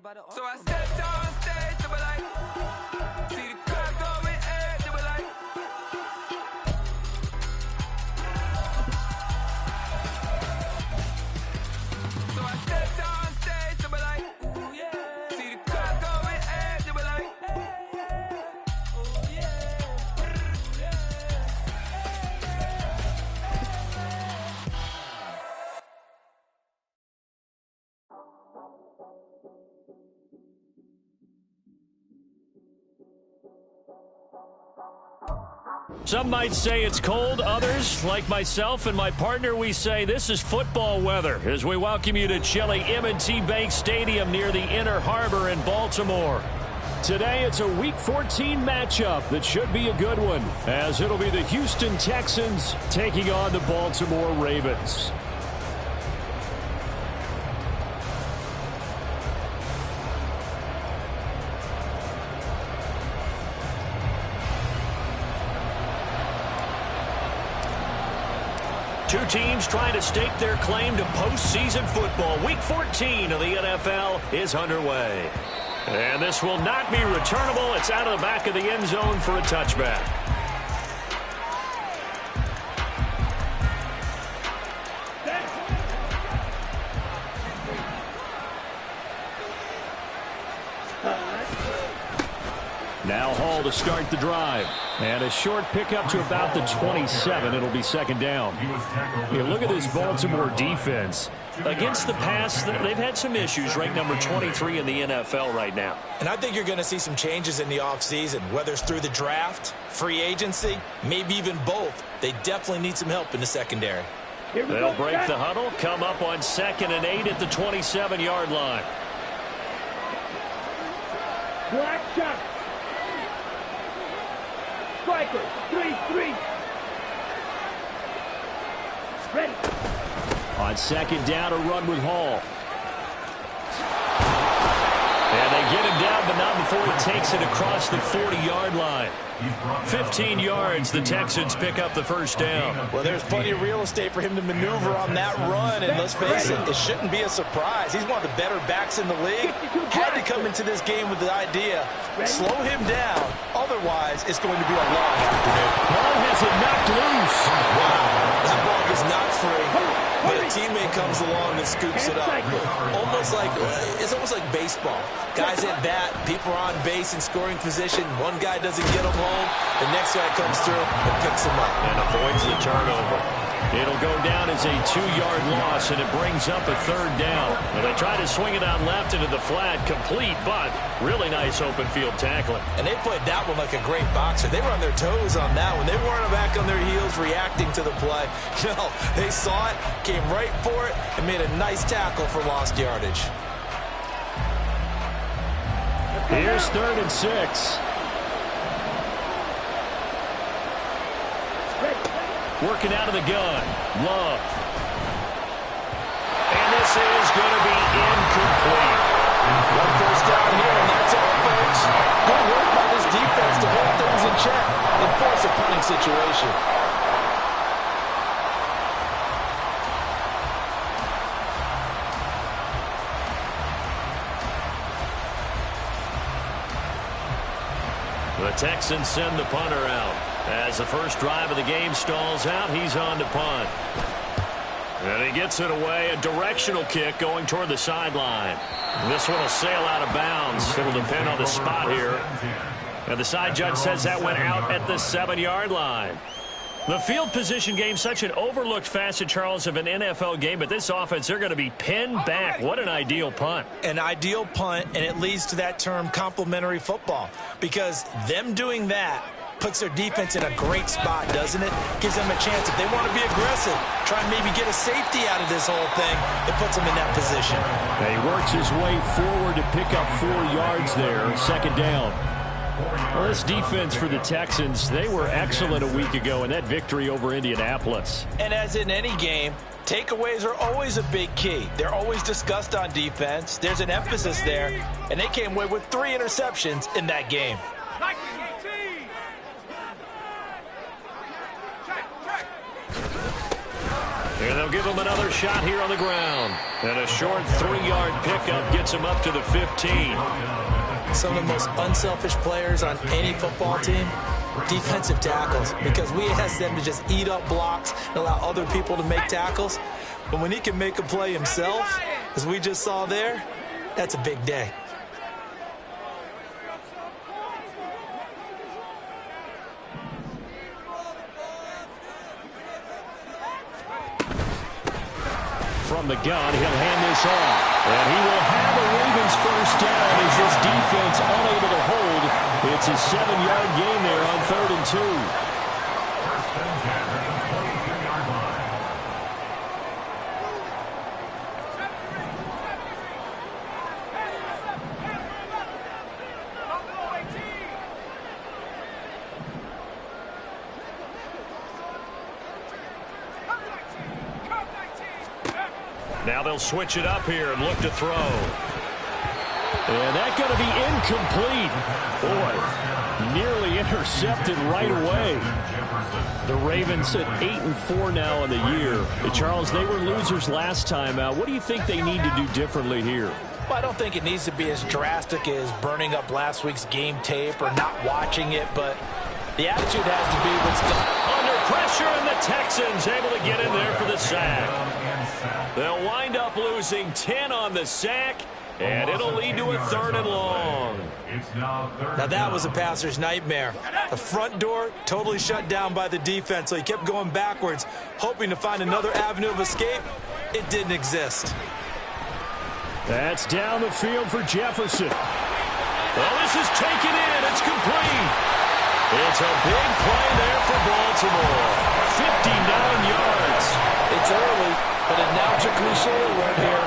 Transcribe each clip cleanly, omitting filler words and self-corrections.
So I stepped on stage to be like, see the crowd going air to be like. So I stepped on stage to be like, ooh yeah. See the crowd going air to be like, ooh yeah. Some might say it's cold. Others, like myself and my partner, we say this is football weather as we welcome you to chilly M&T Bank Stadium near the Inner Harbor in Baltimore. Today, it's a Week 14 matchup that should be a good one, as it'll be the Houston Texans taking on the Baltimore Ravens. Two teams trying to stake their claim to postseason football. Week 14 of the NFL is underway. And this will not be returnable. It's out of the back of the end zone for a touchback. Now Hall to start the drive. And a short pickup to about the 27. It'll be second down. Yeah, look at this Baltimore defense. Against the pass, they've had some issues. Ranked number 23 in the NFL right now. And I think you're going to see some changes in the offseason, whether it's through the draft, free agency, maybe even both. They definitely need some help in the secondary. They'll break the huddle, come up on 2nd and 8 at the 27-yard line. Black shot. Striker, 3-3. Ready. On 2nd down, a run with Hall. And they get him down, but not before he takes it across the 40-yard line. 15 yards, the Texans pick up the first down. Well, there's plenty of real estate for him to maneuver on that run, and let's face it shouldn't be a surprise. He's one of the better backs in the league. Had to come into this game with the idea, slow him down, otherwise it's going to be a long afternoon. Ball has it knocked loose. Wow, that ball is not free, but a teammate comes along and scoops it up. It's almost like baseball. Guys at bat, people are on base in scoring position. One guy doesn't get him home, the next guy comes through and picks him up. And avoids the turnover. It'll go down as a 2-yard loss, and it brings up a 3rd down. Well, they try to swing it out left into the flat, complete, but really nice open field tackling. And they played that one like a great boxer. They were on their toes on that one. They weren't back on their heels reacting to the play. No, they saw it, came right for it, and made a nice tackle for lost yardage. Here's 3rd and 6. Working out of the gun. Love. And this is going to be incomplete. One first down here, and that's all, folks. Good work by this defense to hold things in check and force a punting situation. The Texans send the punter out. As the first drive of the game stalls out, he's on to punt. And he gets it away. A directional kick going toward the sideline. This one will sail out of bounds. It'll depend on the spot here. And the side judge says that went out at the 7-yard line. The field position game, such an overlooked facet, Charles, of an NFL game, but this offense, they're going to be pinned back. What an ideal punt. An ideal punt, and it leads to that term complementary football, because them doing that puts their defense in a great spot, doesn't it? Gives them a chance. If they want to be aggressive, try and maybe get a safety out of this whole thing, it puts them in that position. And he works his way forward to pick up 4 yards there, 2nd down. Well, this defense for the Texans, they were excellent a week ago in that victory over Indianapolis. And as in any game, takeaways are always a big key. They're always discussed on defense. There's an emphasis there, and they came away with 3 interceptions in that game. And they'll give him another shot here on the ground. And a short 3-yard pickup gets him up to the 15. Some of the most unselfish players on any football team, defensive tackles, because we ask them to just eat up blocks and allow other people to make tackles. But when he can make a play himself, as we just saw there, that's a big day. From the gun, he'll hand this off. And he will have a Ravens first down as this defense unable to hold. It's a 7-yard gain there on 3rd and 2. Now they'll switch it up here and look to throw. And that's going to be incomplete. Boy, nearly intercepted right away. The Ravens at 8-4 now in the year. Charles, they were losers last time out. What do you think they need to do differently here? Well, I don't think it needs to be as drastic as burning up last week's game tape or not watching it, but the attitude has to be what's done. Under pressure, and the Texans able to get in there for the sack. They'll wind up losing 10 on the sack, and it'll lead to a 3rd and long. Now that was a passer's nightmare. The front door totally shut down by the defense, so he kept going backwards, hoping to find another avenue of escape. It didn't exist. That's down the field for Jefferson. Well, this is taken in. It's complete. It's a big play there for Baltimore. 59 yards. It's early, but a natural cliche right here.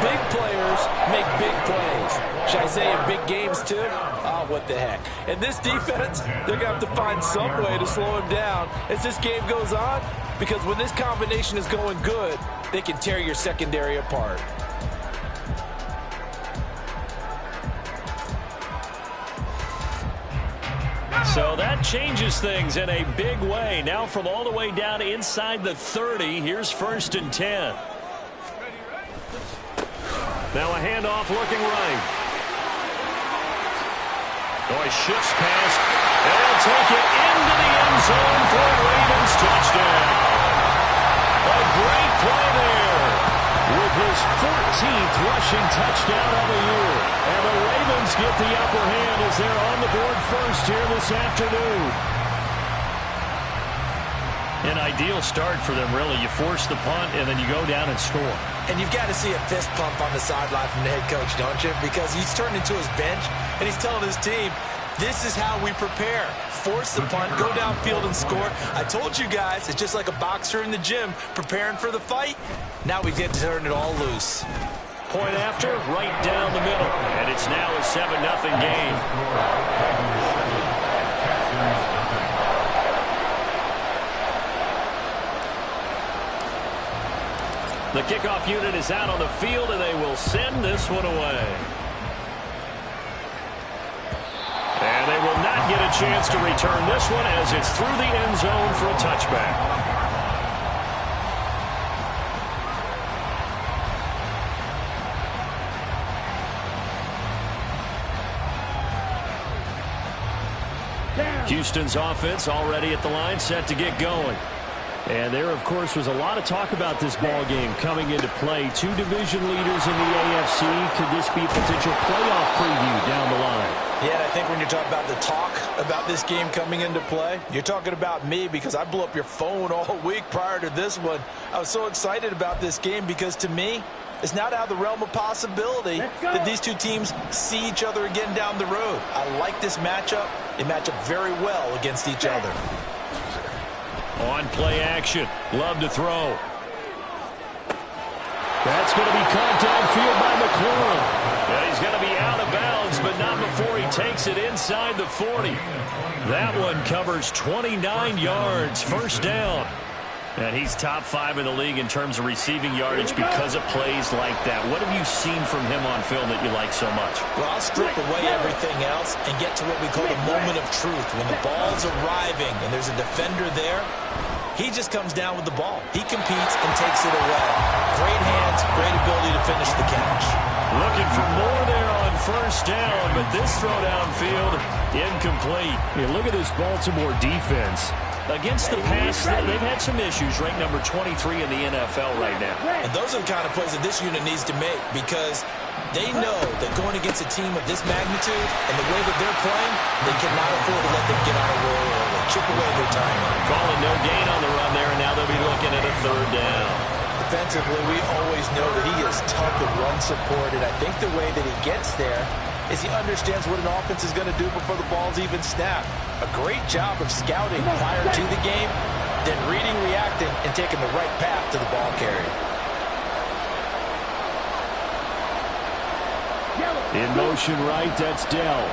Big players make big plays. Should I say in big games too? Oh, what the heck. And this defense, they're going to have to find some way to slow him down as this game goes on, because when this combination is going good, they can tear your secondary apart. So that changes things in a big way. Now from all the way down inside the 30, here's 1st and 10. Now a handoff looking right. Oh, he shifts past, and he'll take it into the end zone for a Ravens touchdown. A great play there with his 14th rushing touchdown of the year. And the Ravens get the upper hand as they're on the board first here this afternoon. An ideal start for them, really. You force the punt, and then you go down and score. And you've got to see a fist pump on the sideline from the head coach, don't you? Because he's turned into his bench, and he's telling his team, this is how we prepare. Force the punt, go downfield and score. I told you guys, it's just like a boxer in the gym preparing for the fight. Now we get to turn it all loose. Point after, right down the middle. And it's now a 7-0 game. The kickoff unit is out on the field, and they will send this one away. And they will not get a chance to return this one as it's through the end zone for a touchback. Houston's offense already at the line, set to get going. And there, of course, was a lot of talk about this ball game coming into play. 2 division leaders in the AFC. Could this be a potential playoff preview down the line? Yeah, I think when you're talking about the talk about this game coming into play, you're talking about me, because I blew up your phone all week prior to this one. I was so excited about this game because, to me, it's not out of the realm of possibility that these two teams see each other again down the road. I like this matchup. They match up very well against each other. On play action. Love to throw. That's going to be caught downfield by McLaurin. And he's going to be out of bounds, but not before he takes it inside the 40. That one covers 29 yards. First down. And he's top 5 in the league in terms of receiving yardage because of plays like that. What have you seen from him on film that you like so much? Well, I'll strip away everything else and get to what we call the moment of truth. When the ball's arriving and there's a defender there, he just comes down with the ball. He competes and takes it away. Great hands, great ability to finish the catch. Looking for more there on first down, but this throw downfield incomplete. Yeah, look at this Baltimore defense. Against the pass, they've had some issues, ranked number 23 in the NFL right now. And those are the kind of plays that this unit needs to make because they know that going against a team of this magnitude and the way that they're playing, they cannot afford to let them get on a roll or chip away their time. Calling no gain on the run there, and now they'll be looking at a third down. Defensively, we always know that he is tough in run support, and I think the way that he gets there is he understands what an offense is going to do before the ball's even snapped. A great job of scouting prior to the game, then reading, reacting, and taking the right path to the ball carrier. In motion right, that's Dell.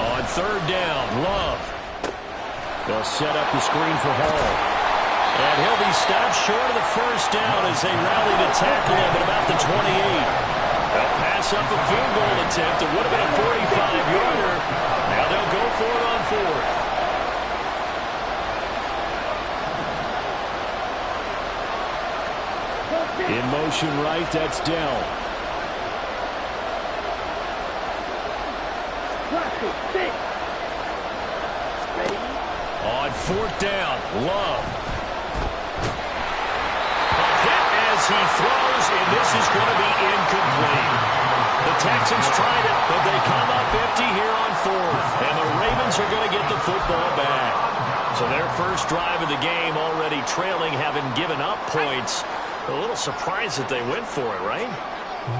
On third down, Love. They'll set up the screen for Hall. And he'll be stopped short of the first down as they rally to tackle him at about the 28. They'll pass up a field goal attempt. It would have been a 45-yarder. Now they'll go for it on fourth. In motion right, that's Dell. On fourth down, Love. A hit as he throws, and this is going to be incomplete. The Texans tried it, but they come up empty here on fourth, and the Ravens are going to get the football back. So their first drive of the game already trailing, having given up points. A little surprised that they went for it, right?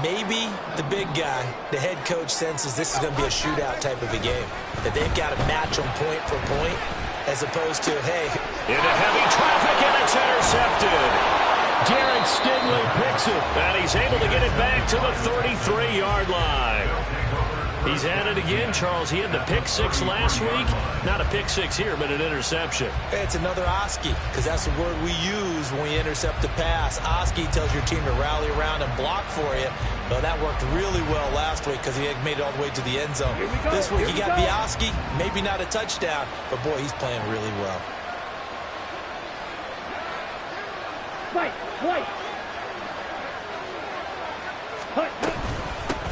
Maybe the big guy, the head coach, senses this is going to be a shootout type of a game, that they've got to match them point for point, as opposed to, hey. Into heavy traffic, and it's intercepted. Jared Stingley picks it. And he's able to get it back to the 33-yard line. He's at it again, Charles. He had the pick six last week. Not a pick six here, but an interception. It's another Oski, because that's the word we use when we intercept a pass. Oski tells your team to rally around and block for you. Well, that worked really well last week because he had made it all the way to the end zone. This week, he got the Oski, maybe not a touchdown, but boy, he's playing really well.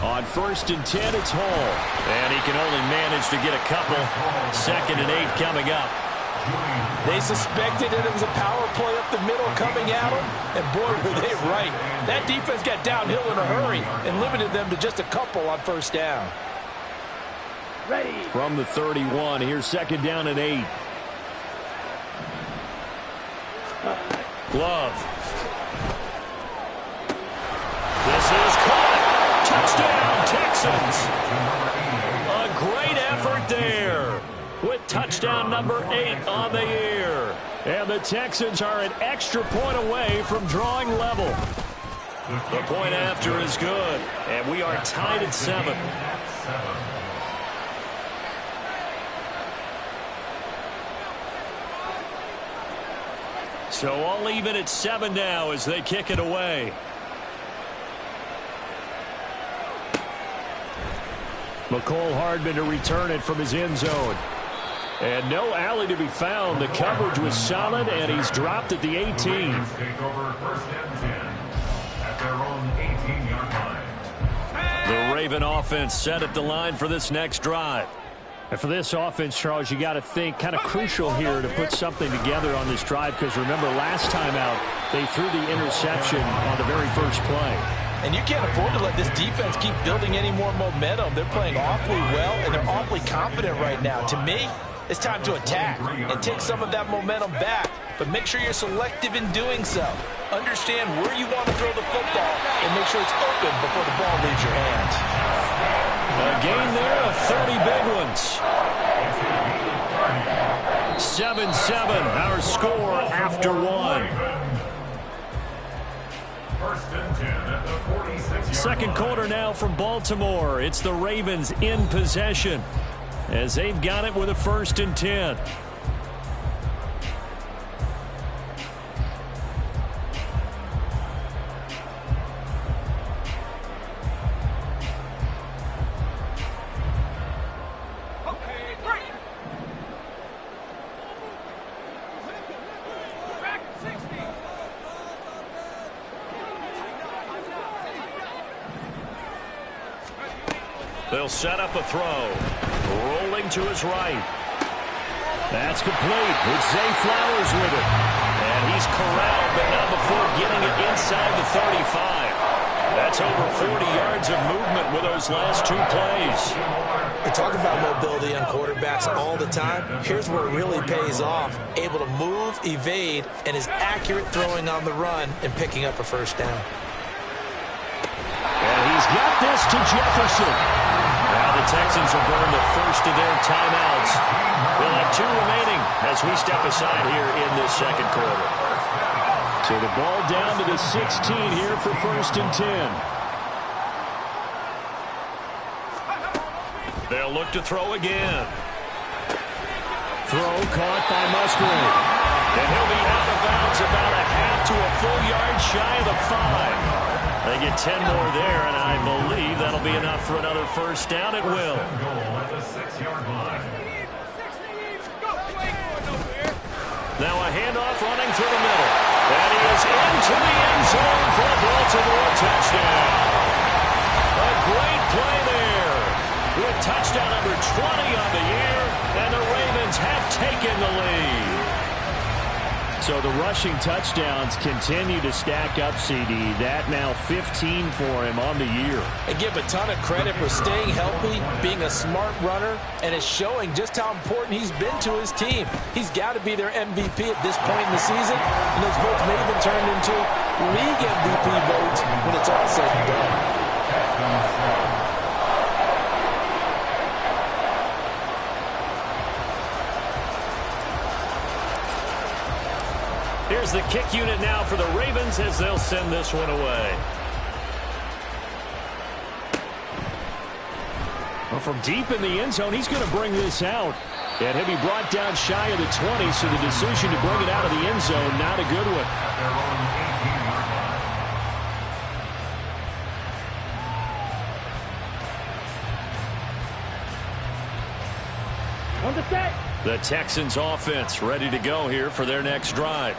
On first and 10, it's Hall. And he can only manage to get a couple. 2nd and 8 coming up. They suspected that it was a power play up the middle coming at them, and boy, were they right. That defense got downhill in a hurry and limited them to just a couple on first down. Ready. From the 31, here's 2nd down and 8. Glove. This is caught. Touchdown, Texans. A great effort there with touchdown number 8 on the year. And the Texans are an extra point away from drawing level. The point after is good, and we are tied at 7. So all even at 7 now as they kick it away. McCole Hardman to return it from his end zone. And no alley to be found. The coverage was solid, and he's dropped at the 18. Take over 1st and 10 at their own 18-yard line. The Raven offense set at the line for this next drive. And for this offense, Charles, you got to think kind of crucial here to put something together on this drive, because remember last time out they threw the interception on the very first play. And you can't afford to let this defense keep building any more momentum. They're playing awfully well, and they're awfully confident right now. To me, it's time to attack and take some of that momentum back. But make sure you're selective in doing so. Understand where you want to throw the football and make sure it's open before the ball leaves your hands. A gain there of 30 big ones. 7-7, our score after 1. 1st and 10 at the 46-yard Second quarter now from Baltimore. It's the Ravens in possession as they've got it with a 1st and 10. They'll set up a throw. Rolling to his right. That's complete. It's Zay Flowers with it. And he's corralled, but not before getting it inside the 35. That's over 40 yards of movement with those last two plays. We talk about mobility on quarterbacks all the time. Here's where it really pays off. Able to move, evade, and is accurate throwing on the run and picking up a first down. And he's got this to Jefferson. Now the Texans will burn the first of their timeouts. They'll have 2 remaining as we step aside here in this second quarter. So the ball down to the 16 here for 1st and 10. They'll look to throw again. Throw caught by Musgrave. And he'll be out of bounds about a half to a full yard shy of the 5. They get 10 more there, and I believe that'll be enough for another first down. It will. Goal at the 6-yard line. Now a handoff running through the middle. And he is into the end zone for a Baltimore touchdown. A great play there. With touchdown number 20 on the year, and the Ravens have taken the lead. So the rushing touchdowns continue to stack up, CD. That now 15 for him on the year. And give a ton of credit for staying healthy, being a smart runner, and is showing just how important he's been to his team. He's got to be their MVP at this point in the season, and those votes may even turn into league MVP votes when it's all said and done. Here's the kick unit now for the Ravens as they'll send this one away. Well, from deep in the end zone, he's going to bring this out. And he'll be brought down shy of the 20, so the decision to bring it out of the end zone, not a good one. On the set. The Texans offense ready to go here for their next drive.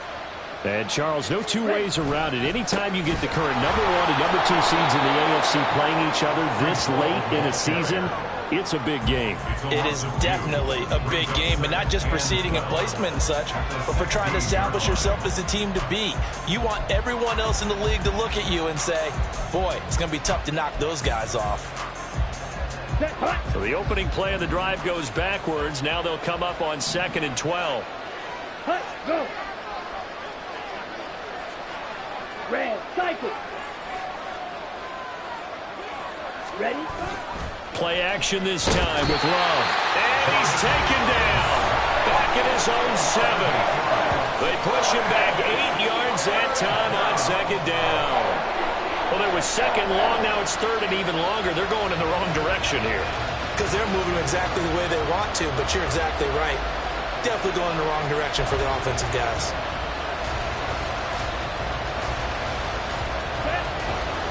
And, Charles, no two ways around it. Anytime you get the current number 1 and number 2 seeds in the AFC playing each other this late in a season, it's a big game. It is definitely a big game, and not just for seeding and placement and such, but for trying to establish yourself as a team to beat. You want everyone else in the league to look at you and say, boy, it's going to be tough to knock those guys off. So the opening play of the drive goes backwards. Now they'll come up on 2nd and 12. Go. Red, cycle. Ready? Play action this time with Love. And he's taken down. Back at his own 7. They push him back 8 yards that time on 2nd down. Well, there was 2nd long. Now it's 3rd and even longer. They're going in the wrong direction here. Because they're moving exactly the way they want to, but you're exactly right. Definitely going in the wrong direction for the offensive guys.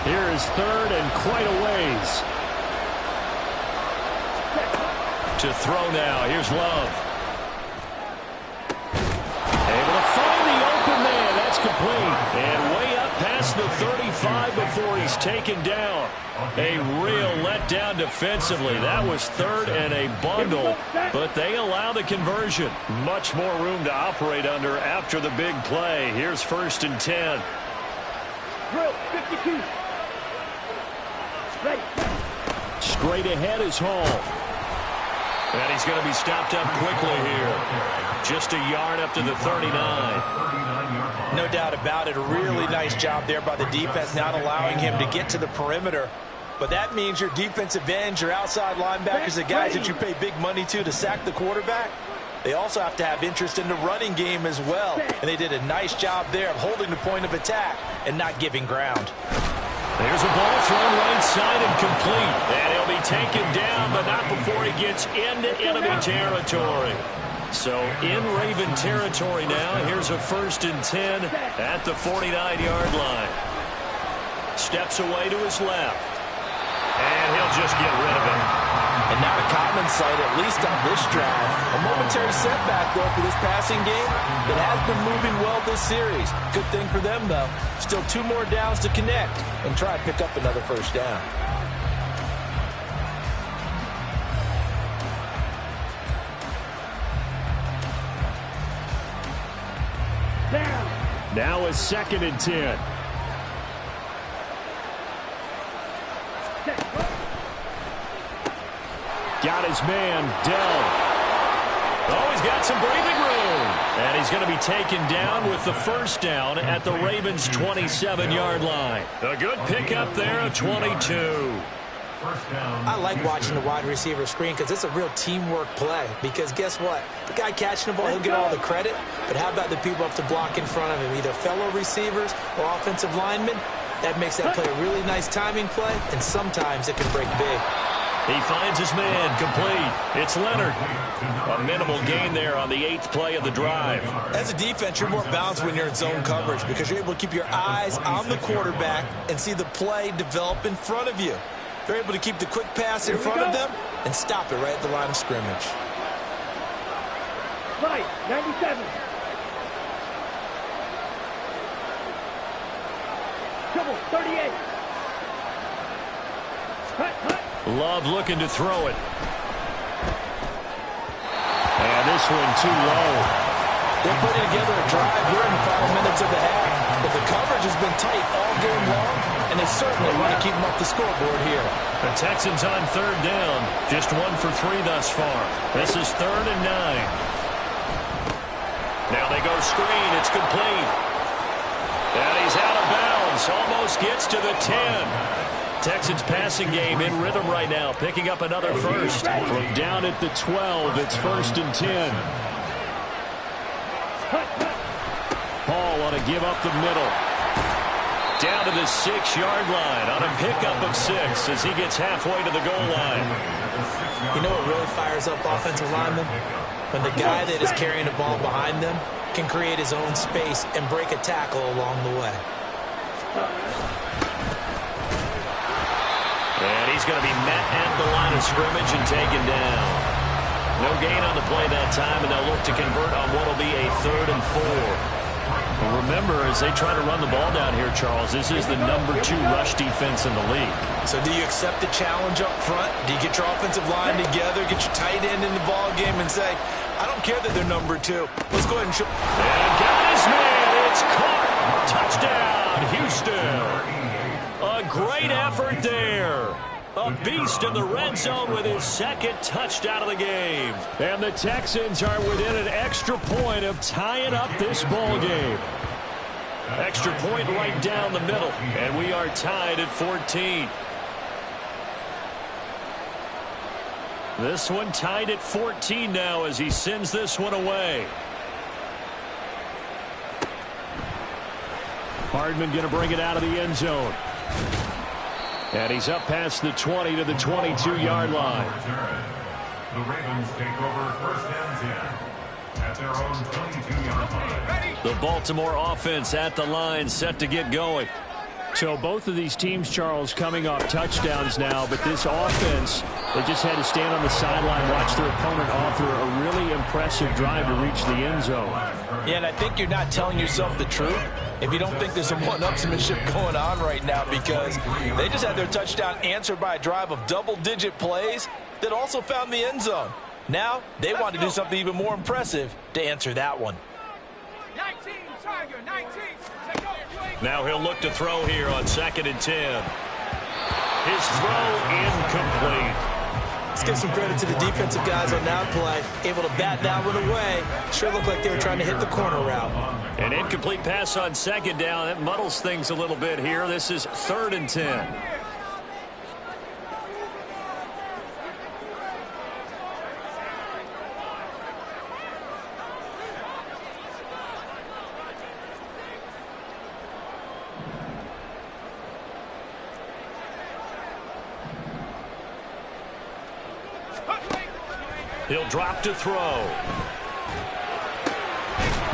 Here is 3rd and quite a ways. To throw now. Here's Love. Able to find the open man. That's complete. And way up past the 35 before he's taken down. A real letdown defensively. That was 3rd and a bundle, but they allow the conversion. Much more room to operate under after the big play. Here's 1st and 10. Drill, 52. Ready. Straight ahead is Hall. And he's going to be stopped up quickly here. Just a yard up to the 39. No doubt about it. A really nice job there by the defense, not allowing him to get to the perimeter. But that means your defensive ends, your outside linebackers, the guys that you pay big money to sack the quarterback, they also have to have interest in the running game as well. And they did a nice job there of holding the point of attack and not giving ground. There's a ball thrown right side and complete. And he'll be taken down, but not before he gets into enemy territory. So in Raven territory now. Here's a 1st and 10 at the 49-yard line. Steps away to his left. And he'll just get rid of it. And not a common sight, at least on this drive. A momentary setback, though, for this passing game that has been moving well this series. Good thing for them, though. Still 2 more downs to connect and try and pick up another first down. Now a 2nd and 10. Got his man, Dell. Oh, he's got some breathing room. And he's going to be taken down with the first down at the Ravens' 27-yard line. A good pickup there of 22. I like watching the wide receiver screen because it's a real teamwork play. Because guess what? The guy catching the ball, he'll get all the credit. But how about the people up to block in front of him, either fellow receivers or offensive linemen? That makes that play a really nice timing play, and sometimes it can break big. He finds his man, complete. It's Leonard. A minimal gain there on the 8th play of the drive. As a defense, you're more balanced when you're in zone coverage because you're able to keep your eyes on the quarterback and see the play develop in front of you. They're able to keep the quick pass in front of them and stop it right at the line of scrimmage. Right, 97. Trouble, 38. Hut. Love looking to throw it. And this one too low. They're putting together a drive here in the final minutes of the half. But the coverage has been tight all game long, and they certainly want to keep them up the scoreboard here. The Texans on 3rd down. Just 1 for 3 thus far. This is 3rd and 9. Now they go screen. It's complete. And he's out of bounds. Almost gets to the 10. Texans passing game in rhythm right now, picking up another first. From down at the 12, it's 1st and 10. Hall on a give up the middle. Down to the 6-yard line on a pickup of 6 as he gets halfway to the goal line. You know what really fires up offensive linemen? When the guy that is carrying the ball behind them can create his own space and break a tackle along the way. And he's going to be met at the line of scrimmage and taken down. No gain on the play that time, and they'll look to convert on what will be a 3rd and 4. Well, remember, as they try to run the ball down here, Charles, this is the number 2 rush defense in the league. So do you accept the challenge up front? Do you get your offensive line together, get your tight end in the ball game, and say, I don't care that they're number 2. Let's go ahead and show. And got his man. It's caught. Touchdown, Houston. A great effort there. A beast in the red zone with his 2nd touchdown of the game. And the Texans are within an extra point of tying up this ball game. Extra point right down the middle. And we are tied at 14. This one tied at 14 now as he sends this one away. Hardman going to bring it out of the end zone. And he's up past the 20 to the 22-yard line. The Ravens take over 1st and 10 at their own 22-yard line. The Baltimore offense at the line, set to get going. So both of these teams, Charles, coming off touchdowns now, but this offense, they just had to stand on the sideline, watch their opponent offer a really impressive drive to reach the end zone. Yeah, and I think you're not telling yourself the truth if you don't think there's some one-upsmanship going on right now, because they just had their touchdown answered by a drive of double-digit plays that also found the end zone. Now they want to do something even more impressive to answer that one. 19, Tiger, 19. Now he'll look to throw here on 2nd and 10. His throw incomplete. Let's give some credit to the defensive guys on that play. Able to bat that one away. Sure looked like they were trying to hit the corner route. An incomplete pass on 2nd down. That muddles things a little bit here. This is 3rd and 10. He'll drop to throw.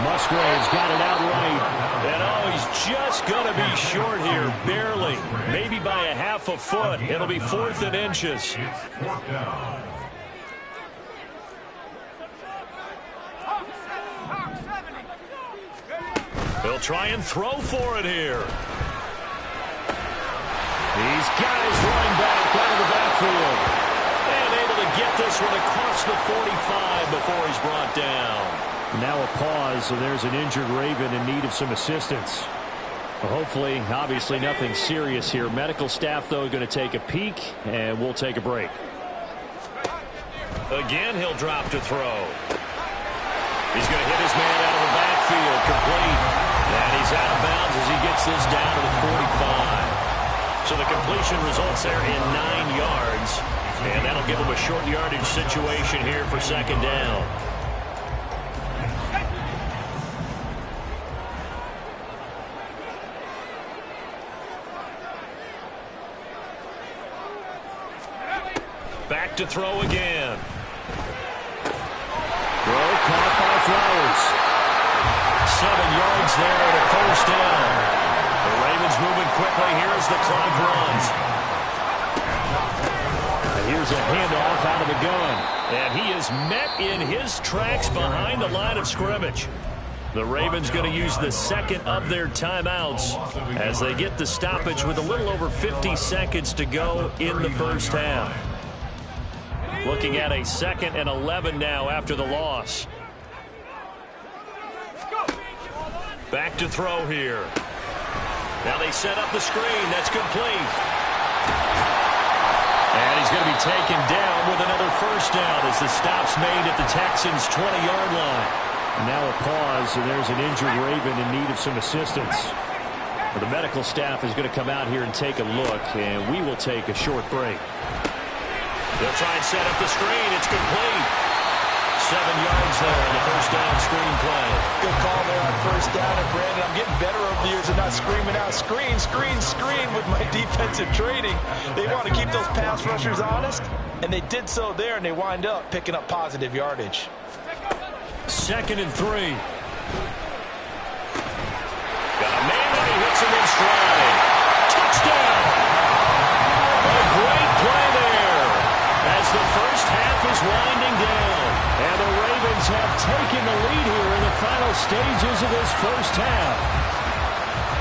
Musgrave's got it out right. And oh, he's just going to be short here, barely. Maybe by a half a foot. It'll be 4th and inches. It's 4th down. They'll try and throw for it here. These guys running back out of the backfield. And able to get this one across the 45 before he's brought down. Now a pause, so there's an injured Raven in need of some assistance. Well, hopefully, obviously nothing serious here. Medical staff, though, going to take a peek, and we'll take a break. Again, he'll drop to throw. He's going to hit his man out of the backfield, complete. And he's out of bounds as he gets this down to the 45. So the completion results there in 9 yards. And that'll give him a short yardage situation here for second down. Back to throw again. Throw caught by Flowers. 7 yards there at a first down. The Ravens moving quickly here as the clock runs. And here's a handoff out of the gun. And he is met in his tracks behind the line of scrimmage. The Ravens going to use the second of their timeouts as they get the stoppage with a little over 50 seconds to go in the first half. Looking at a 2nd and 11 now after the loss. Back to throw here. Now they set up the screen. That's complete. And he's going to be taken down with another first down as the stop's made at the Texans' 20-yard line. Now a pause, and there's an injured Raven in need of some assistance. The medical staff is going to come out here and take a look, and we will take a short break. They'll try and set up the screen. It's complete. 7 yards there on the first down screen play. Good call there on first down. And Brandon, I'm getting better over the years of not screaming out screen, screen, screen with my defensive training. They want to keep those pass rushers honest, and they did so there, and they wind up picking up positive yardage. 2nd and 3. Got a man and he hits him in stride. Touchdown! A great play there as the first half is winding down. And the Ravens have taken the lead here in the final stages of this first half.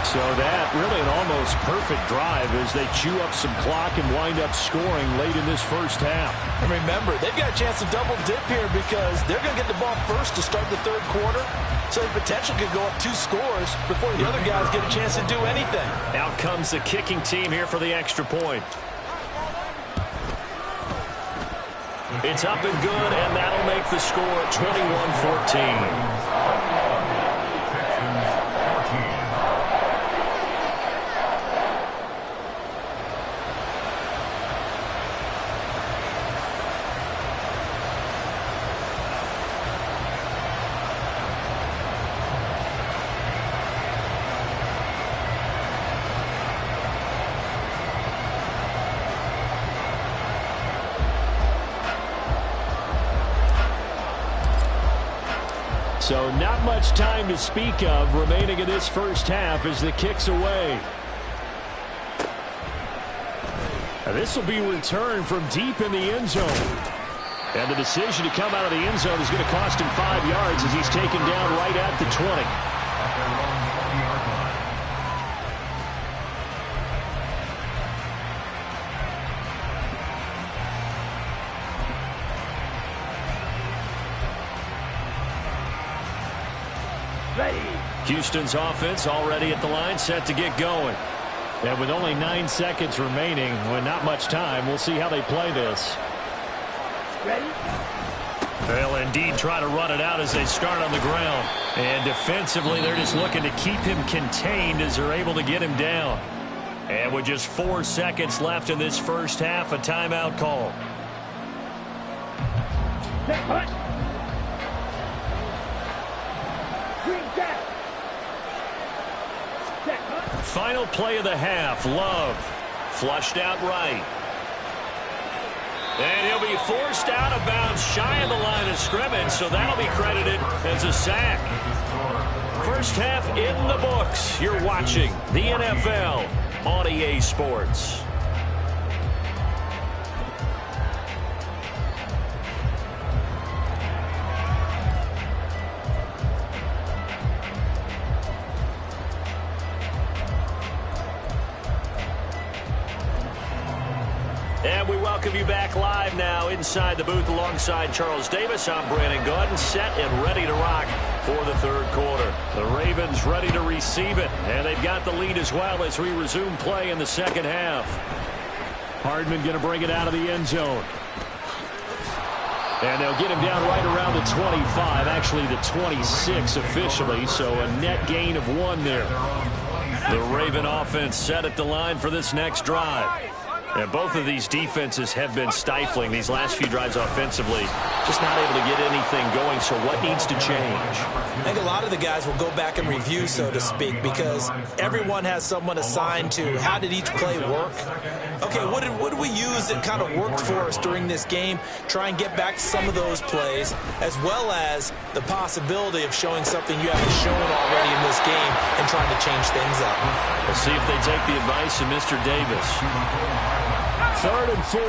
So that really an almost perfect drive as they chew up some clock and wind up scoring late in this first half. And remember, they've got a chance to double dip here because they're going to get the ball first to start the third quarter. So the potential could go up 2 scores before the other guys get a chance to do anything. Out comes the kicking team here for the extra point. It's up and good, and that'll make the score 21-14. So not much time to speak of remaining in this first half as the kick's away. Now this will be returned from deep in the end zone. And the decision to come out of the end zone is going to cost him 5 yards as he's taken down right at the 20. Houston's offense already at the line, set to get going. And with only 9 seconds remaining, with not much time, we'll see how they play this. Ready? They'll indeed try to run it out as they start on the ground. And defensively, they're just looking to keep him contained as they're able to get him down. And with just 4 seconds left in this first half, a timeout call. Set, punt. Green jack. Set, punt. Final play of the half, Love. Flushed out right. And he'll be forced out of bounds shy of the line of scrimmage, so that'll be credited as a sack. First half in the books. You're watching the NFL on EA Sports. And we welcome you back live now inside the booth alongside Charles Davis. I'm Brandon Gaudin, set and ready to rock for the third quarter. The Ravens ready to receive it, and they've got the lead as well as we resume play in the second half. Hardman going to bring it out of the end zone. And they'll get him down right around the 25, actually the 26 officially, so a net gain of 1 there. The Raven offense set at the line for this next drive. And both of these defenses have been stifling these last few drives offensively. Just not able to get anything going, so what needs to change? I think a lot of the guys will go back and review, so to speak, because everyone has someone assigned to how did each play work. Okay, what did we use that kind of worked for us during this game? Try and get back to some of those plays, as well as the possibility of showing something you haven't shown already in this game and trying to change things up. We'll see if they take the advice of Mr. Davis. 3rd and 4.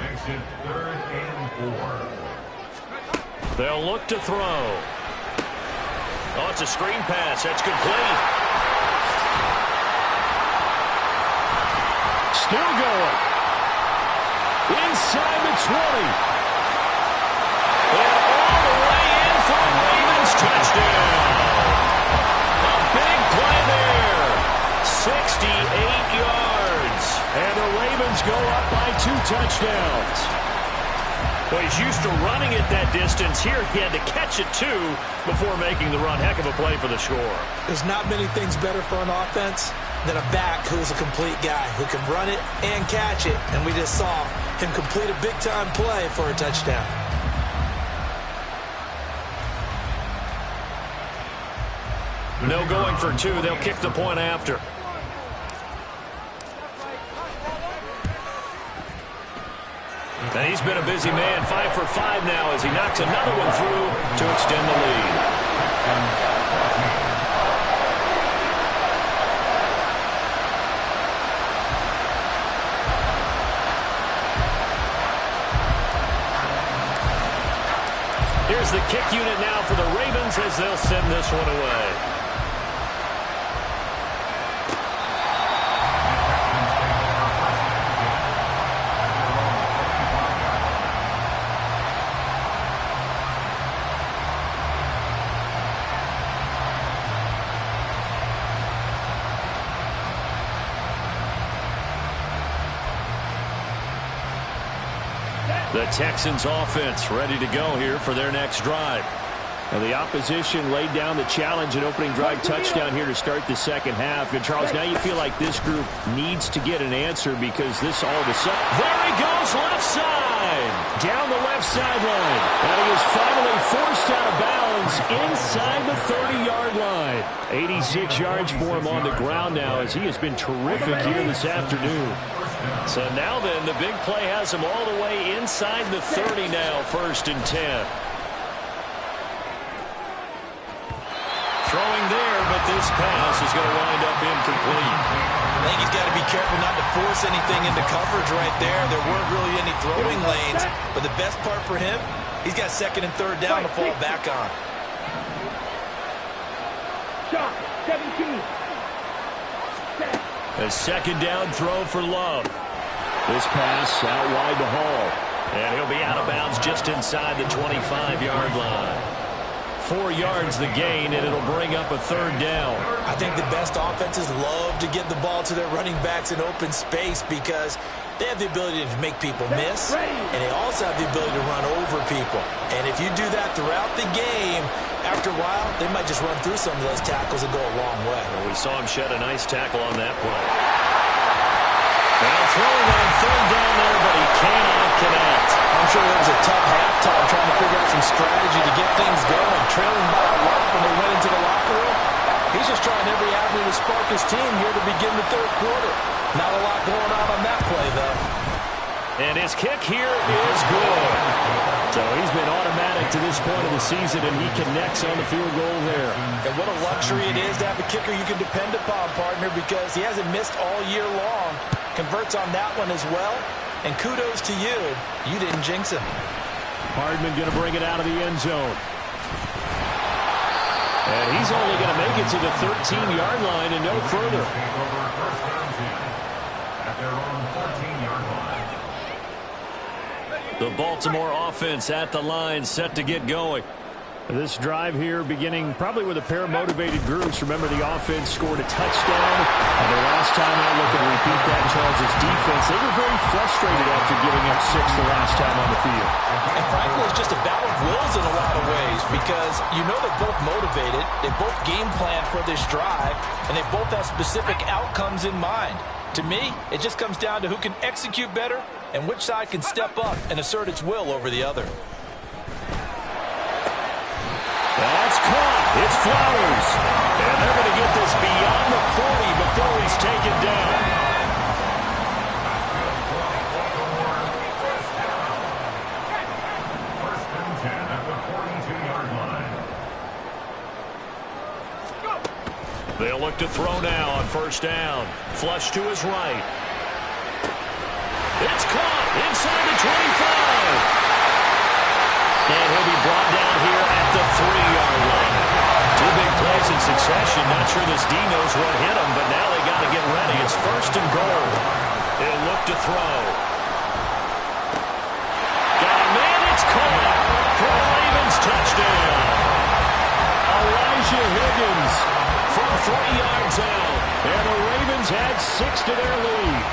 Makes it 3rd and 4. They'll look to throw. Oh, it's a screen pass. That's complete. Still going. Inside the 20. And all the way in for a Ravens touchdown. A big play there. 68 yards. And the Ravens go up by 2 touchdowns. Well, he's used to running it that distance. Here he had to catch it, too, before making the run. Heck of a play for the score. There's not many things better for an offense than a back who's a complete guy who can run it and catch it. And we just saw him complete a big-time play for a touchdown. No going for 2. They'll kick the point after. And he's been a busy man, 5 for 5 now as he knocks another one through to extend the lead. Here's the kick unit now for the Ravens as they'll send this one away. The Texans offense ready to go here for their next drive. And the opposition laid down the challenge and opening drive touchdown here to start the second half. And, Charles, now you feel like this group needs to get an answer because this all of a sudden... There he goes, left side! Down the left sideline. And he is finally forced out of bounds inside the 30-yard line. 86 yards for him on the ground now as he has been terrific here this afternoon. So now then, the big play has him all the way inside the 30 now, 1st and 10. Throwing there, but this pass is going to wind up incomplete. I think he's got to be careful not to force anything into coverage right there. There weren't really any throwing lanes, but the best part for him, he's got 2nd and 3rd down to fall back on. Shot, 17. A 2nd down throw for Love. This pass out wide to Hall. And he'll be out of bounds just inside the 25-yard line. 4 yards the gain, and it'll bring up a 3rd down. I think the best offenses love to get the ball to their running backs in open space because they have the ability to make people miss, and they also have the ability to run over people. And if you do that throughout the game, after a while, they might just run through some of those tackles and go a long way. Well, we saw him shed a nice tackle on that play. Now throwing on 3rd down there, but he cannot connect. I'm sure it was a tough halftime trying to figure out some strategy to get things going. Trailing by a lot when they went into the locker room. He's just trying every avenue to spark his team here to begin the 3rd quarter. Not a lot going on that play, though. And his kick here is good. So he's been automatic to this point of the season, and he connects on the field goal there. And what a luxury it is to have a kicker you can depend upon, partner, because he hasn't missed all year long. Converts on that one as well. And kudos to you. You didn't jinx him. Hardman going to bring it out of the end zone. And he's only going to make it to the 13-yard line and no further. their own 14-yard line. The Baltimore offense at the line, set to get going. This drive here beginning probably with a pair of motivated groups. Remember, the offense scored a touchdown. And the last time out, looking to repeat that, Charles' defense, they were very frustrated after giving up 6 the last time on the field. And frankly, it's just a battle of wills in a lot of ways because you know they're both motivated, they both game plan for this drive, and they both have specific outcomes in mind. To me, it just comes down to who can execute better and which side can step up and assert its will over the other. That's caught. It's Flowers. And they're going to get this beyond the 40 before he's taken down. First and 10 at the 42-yard line. They'll look to throw now on first down. Flush to his right. It's caught inside the 25. And he'll be brought down here at the 3-yard line. 2 big plays in succession. Not sure this D knows what hit him, but now they got to get ready. It's first and goal. He'll look to throw. Got a man. It's caught for a Ravens touchdown. Elijah Higgins from 3 yards out. And the Ravens had 6 to their lead.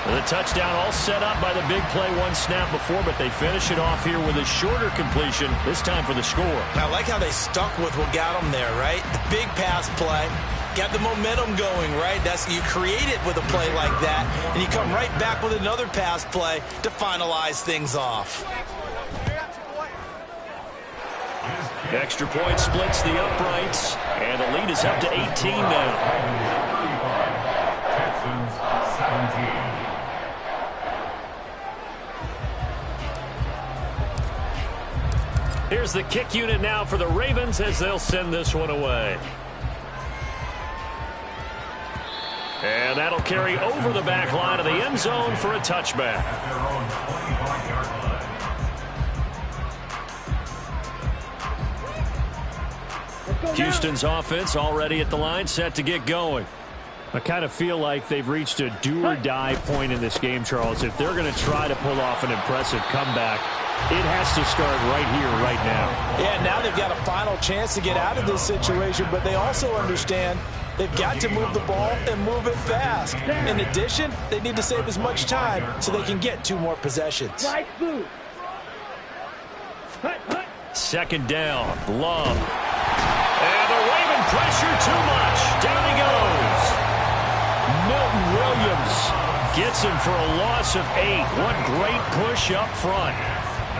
The touchdown all set up by the big play, 1 snap before, but they finish it off here with a shorter completion, this time for the score. I like how they stuck with what got them there, right? The big pass play, got the momentum going, right? You create it with a play like that, and you come right back with another pass play to finalize things off. Extra point splits the uprights, and the lead is up to 18 now. Texans 17. Here's the kick unit now for the Ravens as they'll send this one away. And that'll carry over the back line of the end zone for a touchback. At their own 25-yard line. Houston's offense already at the line, set to get going. I kind of feel like they've reached a do-or-die point in this game, Charles. If they're going to try to pull off an impressive comeback, it has to start right here, right now. Yeah, now they've got a final chance to get out of this situation, but they also understand they've got to move the ball and move it fast. In addition, they need to save as much time so they can get 2 more possessions. Second down, Love. And the Raven pressure too much. Down he goes. Milton Williams gets him for a loss of 8. What great push up front.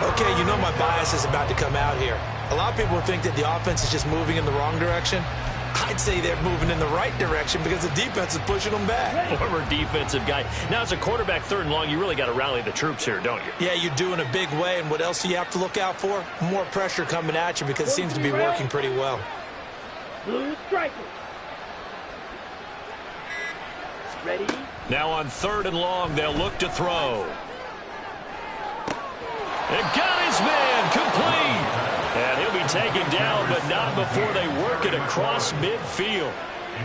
Okay, you know my bias is about to come out here. A lot of people think that the offense is just moving in the wrong direction. I'd say they're moving in the right direction because the defense is pushing them back. Former defensive guy. Now, as a quarterback, 3rd and long, you really got to rally the troops here, don't you? Yeah, you do in a big way. And what else do you have to look out for? More pressure coming at you because it seems to be working pretty well. Blue striker. Ready? Now on 3rd and long, they'll look to throw. And got his man complete. And he'll be taken down, but not before they work it across midfield.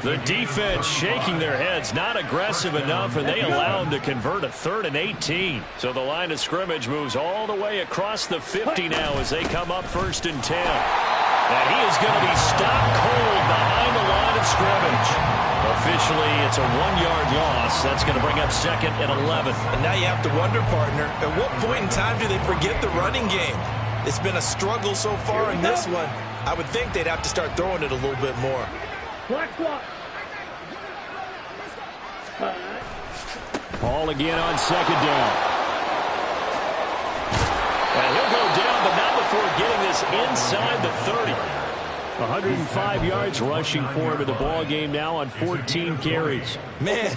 The defense shaking their heads, not aggressive enough, and they allow him to convert a 3rd and 18. So the line of scrimmage moves all the way across the 50 now as they come up 1st and 10. And he is going to be stopped cold behind the line of scrimmage. Officially, it's a 1-yard loss. That's going to bring up 2nd and 11. And now you have to wonder, partner, at what point in time do they forget the running game? It's been a struggle so far in this one. I would think they'd have to start throwing it a little bit more. Black block. Ball again on 2nd down. And he'll go down, but not before getting this inside the 30. 105 yards rushing for him in the ball game now on 14 carries. Man,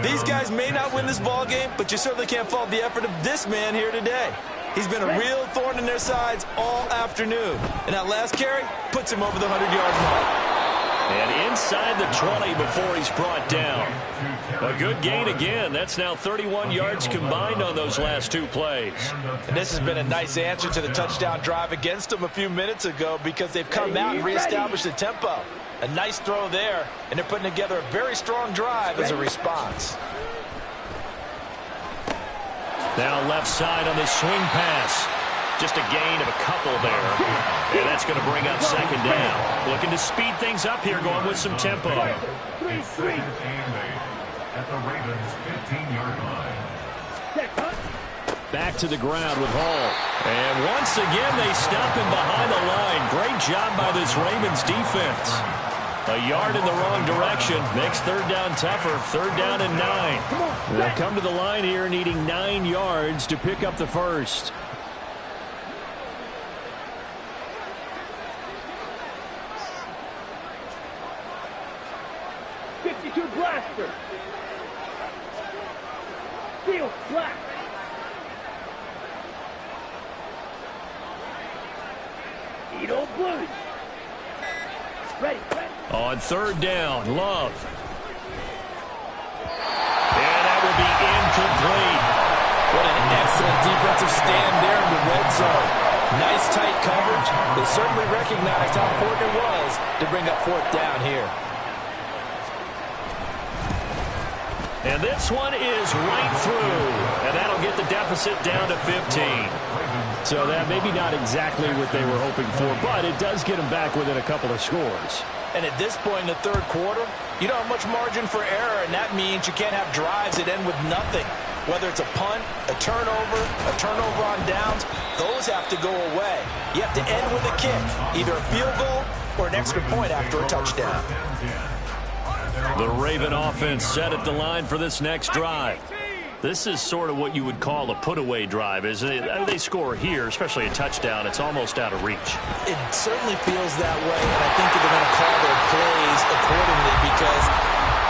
these guys may not win this ball game, but you certainly can't fault the effort of this man here today. He's been a real thorn in their sides all afternoon. And that last carry puts him over the 100-yard mark. And inside the 20 before he's brought down. A good gain again. That's now 31 yards combined on those last 2 plays. And this has been a nice answer to the touchdown drive against them a few minutes ago because they've come out and reestablished the tempo. A nice throw there, and they're putting together a very strong drive as a response. Now left side on the swing pass. Just a gain of a couple there. And that's going to bring up second down. Looking to speed things up here, going with some tempo. Second and 8 at the Ravens' 15-yard line. Back to the ground with Hall. And once again, they stop him behind the line. Great job by this Ravens defense. A yard in the wrong direction makes third down tougher. Third down and 9. They'll come to the line here needing 9 yards to pick up the first. Blaster. Steel black. Edo Blues. Ready. On third down, Love. And that will be incomplete. What an excellent defensive stand there in the red zone. Nice tight coverage. They certainly recognized how important it was to bring up fourth down here. And this one is right through. And that'll get the deficit down to 15. So that maybe not exactly what they were hoping for, but it does get them back within a couple of scores. And at this point in the third quarter, you don't have much margin for error, and that means you can't have drives that end with nothing. Whether it's a punt, a turnover on downs, those have to go away. You have to end with a kick, either a field goal or an extra point after a touchdown. The Raven offense set at the line for this next drive. This is sort of what you would call a put-away drive. As they score here, especially a touchdown, it's almost out of reach. It certainly feels that way, and I think they're going to call their plays accordingly because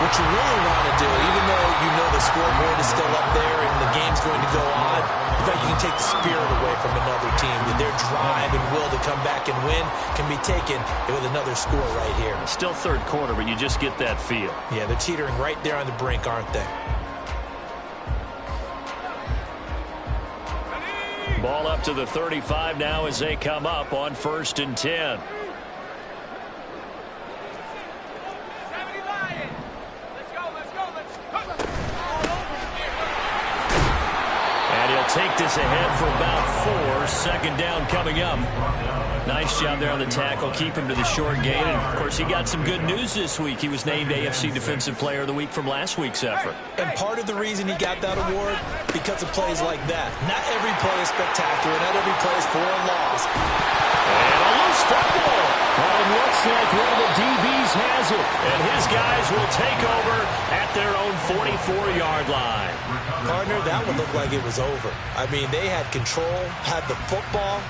what you really want to do, even though you know the scoreboard is still up there and the game's going to go on, in fact, you can take the spirit away from another team. Their drive and will to come back and win can be taken with another score right here. Still third quarter, but you just get that feel. Yeah, they're teetering right there on the brink, aren't they? Ball up to the 35 now as they come up on 1st and 10. And he'll take this ahead for about 4. Second down coming up. Nice job there on the tackle. Keep him to the short gain. And, of course, he got some good news this week. He was named AFC Defensive Player of the Week from last week's effort. And part of the reason he got that award, because of plays like that. Not every play is spectacular. Not every play is for a loss. And a loose football. Well, it looks like one of the DBs has it. And his guys will take over at their own 44-yard line. Partner, that one looked like it was over. I mean, they had control, had the football,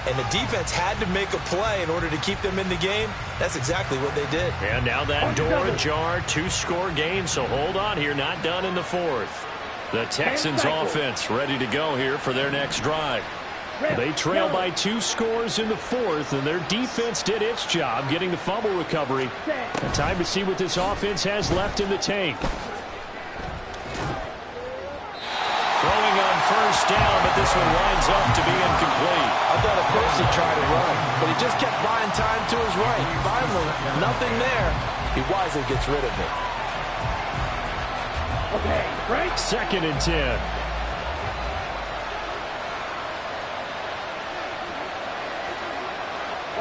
and the defense had to make a play in order to keep them in the game. That's exactly what they did. And now that door ajar, 2-score game, so hold on here, not done in the 4th. The Texans offense ready to go here for their next drive. They trail by 2 scores in the 4th, and their defense did its job getting the fumble recovery. And time to see what this offense has left in the tank. Throwing on 1st down, but this one winds up to be incomplete. I thought at first he tried to run, but he just kept buying time to his right. Finally, nothing there. He wisely gets rid of it. Okay, right. 2nd and 10.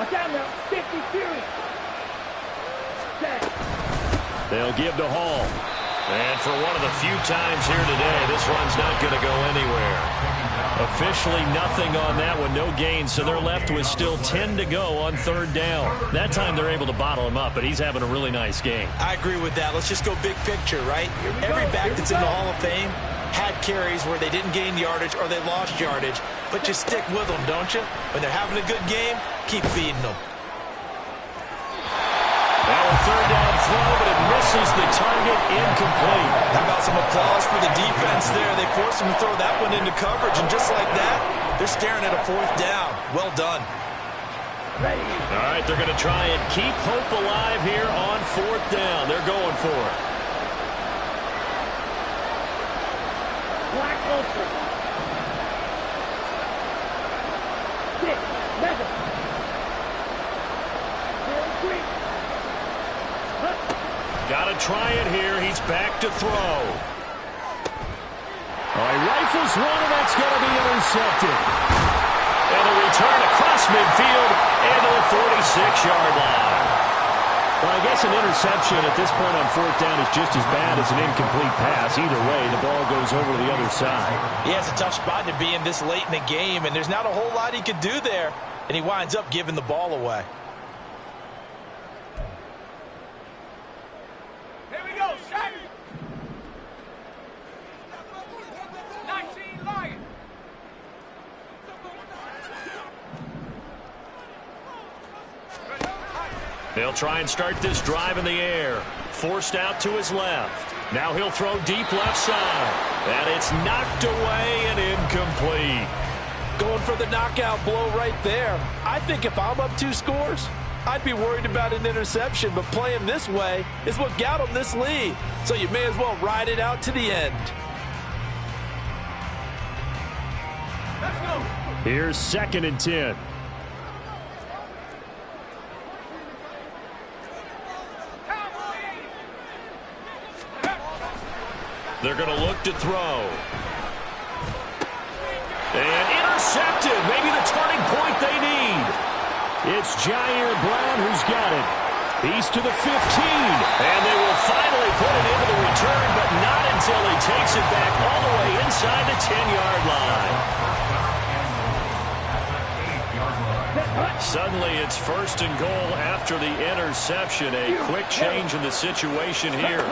Watch out now. 50 series. Set. They'll give to Hall. And for one of the few times here today, this run's not going to go anywhere. Officially nothing on that one, no gain, so they're left with still 10 to go on 3rd down. That time they're able to bottle him up, but he's having a really nice game. I agree with that. Let's just go big picture, right? Every back that's in the Hall of Fame had carries where they didn't gain yardage or they lost yardage, but you stick with them, don't you? When they're having a good game, keep feeding them. Now a 3rd down throw, but it misses the target, incomplete. How about some applause for the defense there? They forced him to throw that one into coverage, and just like that, they're staring at a 4th down. Well done. Ready. All right, they're going to try and keep hope alive here on 4th down. They're going for it. Black ultra. 6, 7. 4, 3. Got to try it here. He's back to throw. He rifles one, and that's going to be intercepted. And a return across midfield into the 46-yard line. Well, I guess an interception at this point on fourth down is just as bad as an incomplete pass. Either way, the ball goes over to the other side. Yeah, it's a tough spot to be in this late in the game, and there's not a whole lot he could do there, and he winds up giving the ball away. Here we go, set. 19 Lions. They'll try and start this drive in the air. Forced out to his left. Now he'll throw deep left side. And it's knocked away and incomplete. Going for the knockout blow right there. I think if I'm up 2 scores, I'd be worried about an interception, but playing this way is what got him this lead. So you may as well ride it out to the end. Let's go. Here's 2nd and 10. They're going to look to throw. And intercepted. Maybe the turning point they need. It's Jair Brown who's got it. He's to the 15. And they will finally put it into the return, but not until he takes it back all the way inside the 10-yard line. Suddenly it's 1st and goal after the interception. A quick change in the situation here.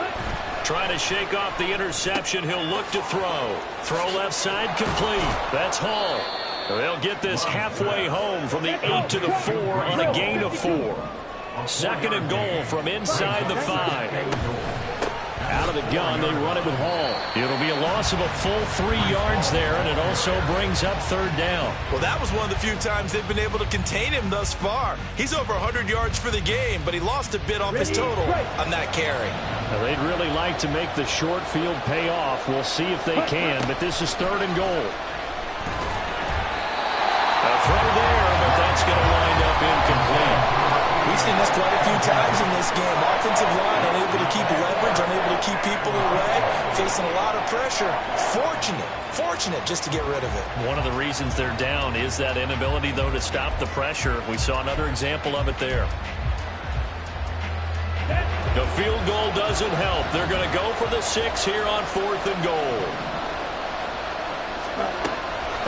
Trying to shake off the interception. He'll look to throw. Throw left side complete. That's Hall. They'll get this halfway home from the 8 to the 4 on a gain of 4. 2nd and goal from inside the 5. Out of the gun, they run it with Hall. It'll be a loss of a full 3 yards there, and it also brings up 3rd down. Well, that was one of the few times they've been able to contain him thus far. He's over 100 yards for the game, but he lost a bit off his total on that carry. Now, they'd really like to make the short field pay off. We'll see if they can, but this is 3rd and goal. A throw there, but that's going to wind up incomplete. We've seen this quite a few times in this game. Offensive line unable to keep leverage, unable to keep people away, facing a lot of pressure. Fortunate just to get rid of it. One of the reasons they're down is that inability, though, to stop the pressure. We saw another example of it there. The field goal doesn't help. They're going to go for the 6 here on 4th and goal.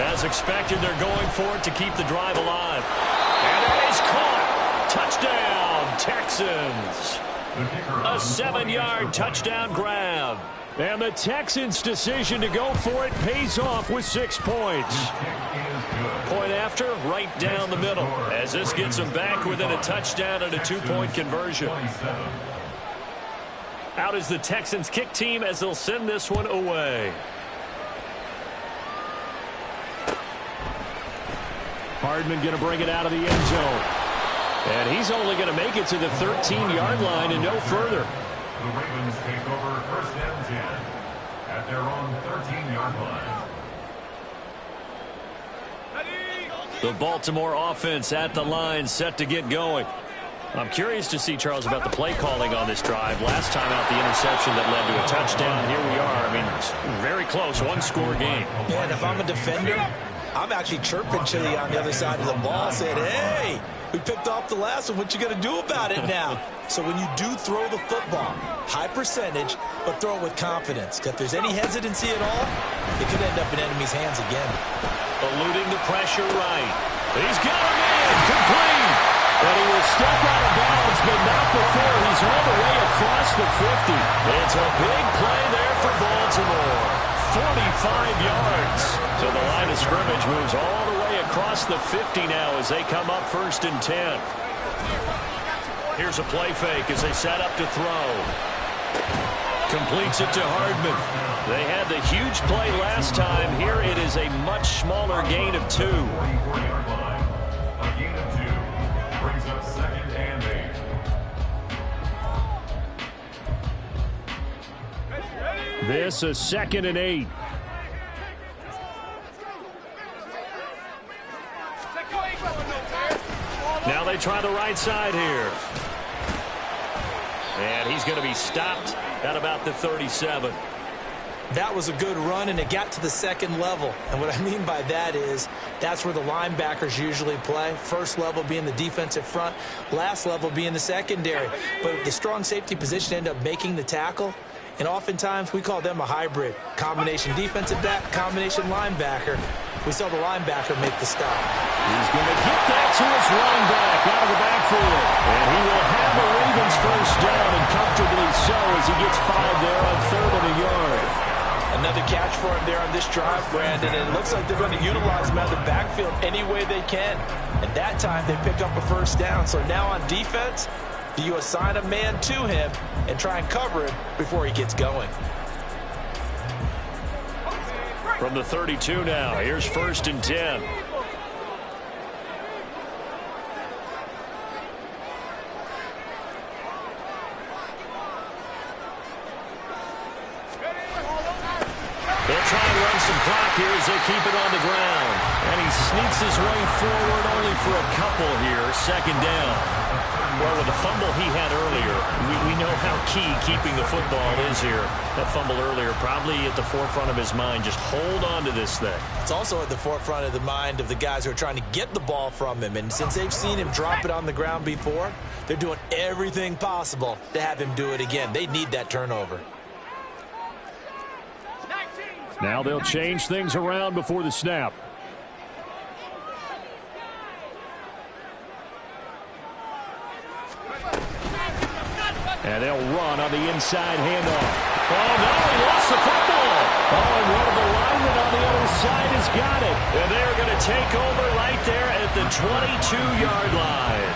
As expected, they're going for it to keep the drive alive. And it is caught. Touchdown, Texans. A 7-yard touchdown grab. And the Texans' decision to go for it pays off with 6 points. Point after, right down the middle, as this gets them back within a touchdown and a 2-point conversion. Out is the Texans kick team as they'll send this one away. Hardman going to bring it out of the end zone. And he's only going to make it to the 13-yard line and no further. The Ravens take over 1st and 10 at their own 13-yard line. The Baltimore offense at the line, set to get going. I'm curious to see, Charles, about the play calling on this drive. Last time out, the interception that led to a touchdown. Here we are. I mean, very close, 1-score game. Yeah, and if I'm a defender, I'm actually chirping Chili on the other side of the ball, saying, hey, we picked off the last one. What you going to do about it now? So when you do throw the football, high percentage, but throw it with confidence. If there's any hesitancy at all, it could end up in enemy's hands again. Eluding the pressure right. He's got a man, complete. And he will step out of bounds, but not before he's all the way across the 50. It's a big play there for Baltimore. 45 yards. So the line of scrimmage moves all the way across the 50 now as they come up 1st and 10. Here's a play fake as they set up to throw. Completes it to Hardman. They had the huge play last time. Here it is a much smaller gain of 2. 44-yard line. A gain of 2 brings up 2nd and 8. This a 2nd and 8. Now they try the right side here. And he's going to be stopped at about the 37. That was a good run, and it got to the second level. And what I mean by that is that's where the linebackers usually play. First level being the defensive front, last level being the secondary. But the strong safety position ended up making the tackle, and oftentimes we call them a hybrid. Combination defensive back, combination linebacker. We saw the linebacker make the stop. He's going to get that to his running back out of the backfield. And he will have the Ravens first down, and comfortably so as he gets 5 there on 3rd and a yard. Another catch for him there on this drive, Brandon, and it looks like they're going to utilize him out of the backfield any way they can. And that time they pick up a first down. So now on defense, do you assign a man to him and try and cover him before he gets going? From the 32 now, here's 1st and 10. They'll try and run some clock here as they keep it on the ground. And he sneaks his way forward only for a couple here. 2nd down. Well, with the fumble he had earlier, we know how key keeping the football is here. That fumble earlier probably at the forefront of his mind. Just hold on to this thing. It's also at the forefront of the mind of the guys who are trying to get the ball from him. And since they've seen him drop it on the ground before, they're doing everything possible to have him do it again. They need that turnover. Now they'll change things around before the snap. And they'll run on the inside handoff. Oh, no, he lost the football. Oh, and one of the linemen on the other side has got it. And they're going to take over right there at the 22-yard line.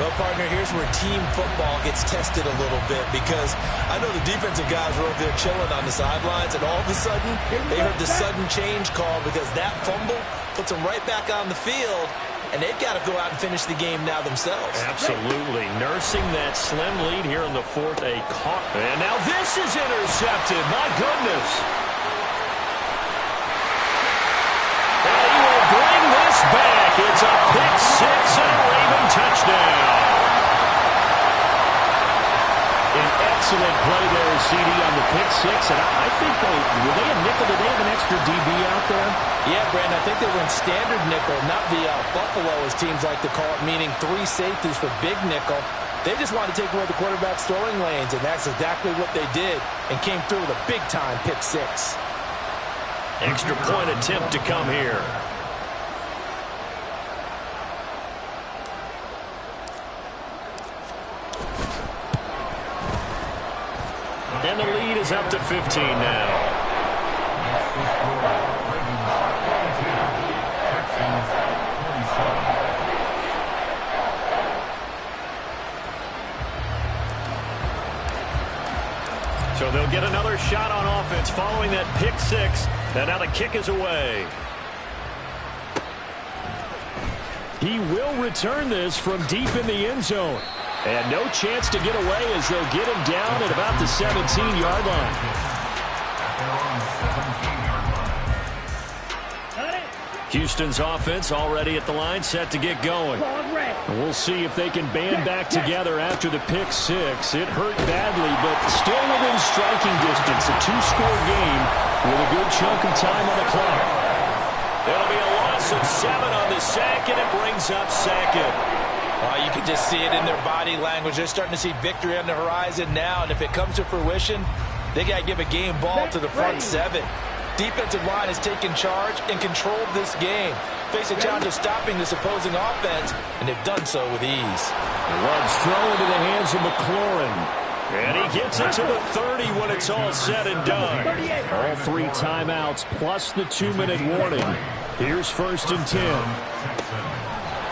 Well, partner, here's where team football gets tested a little bit, because I know the defensive guys were over there chilling on the sidelines, and all of a sudden, they heard the sudden change call because that fumble puts them right back on the field, and they've got to go out and finish the game now themselves. Absolutely. Nursing that slim lead here in the 4th. And now this is intercepted. My goodness. And he will bring this back. It's a pick 6 and a Raven touchdown. An excellent play there, CD, on the pick 6. And I think were they a nickel? Did they have an extra DB out there? Yeah, Brandon, I think they were in standard nickel, not the Buffalo, as teams like to call it, meaning 3 safeties for big nickel. They just wanted to take away the quarterback's throwing lanes, and that's exactly what they did, and came through with a big-time pick 6. Extra point attempt to come here. And the lead is up to 15 now. So they'll get another shot on offense following that pick 6. And now the kick is away. He will return this from deep in the end zone. And no chance to get away as they'll get him down at about the 17-yard line. Houston's offense already at the line, set to get going. We'll see if they can band back together after the pick 6. It hurt badly, but still within striking distance. A 2-score game with a good chunk of time on the clock. It'll be a loss of 7 on the sack, and it brings up 2nd. You can just see it in their body language. They're starting to see victory on the horizon now, and if it comes to fruition, they got to give a game ball to the front 7. Defensive line has taken charge and controlled this game. Face a challenge of stopping this opposing offense, and they've done so with ease. Love's throw into the hands of McLaurin. And he gets it to the 30 when it's all said and done. All 3 timeouts plus the 2-minute warning. Here's 1st and 10.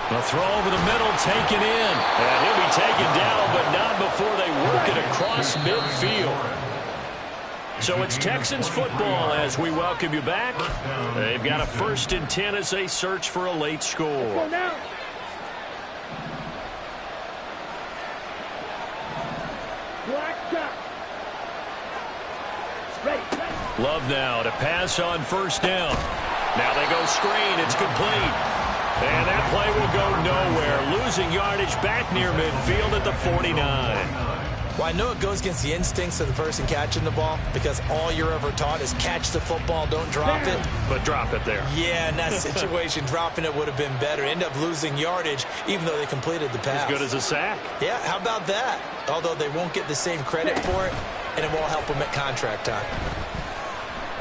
The throw over the middle, taken in. And he'll be taken down, but not before they work it across midfield. So it's Texans football as we welcome you back. They've got a 1st and 10 as they search for a late score. Love now to pass on 1st down. Now they go screen. It's complete. And that play will go nowhere. Losing yardage back near midfield at the 49. Well, I know it goes against the instincts of the person catching the ball because all you're ever taught is catch the football, don't drop it. But drop it there. Yeah, in that situation, dropping it would have been better. End up losing yardage even though they completed the pass. As good as a sack. Yeah, how about that? Although they won't get the same credit for it, and it won't help them at contract time.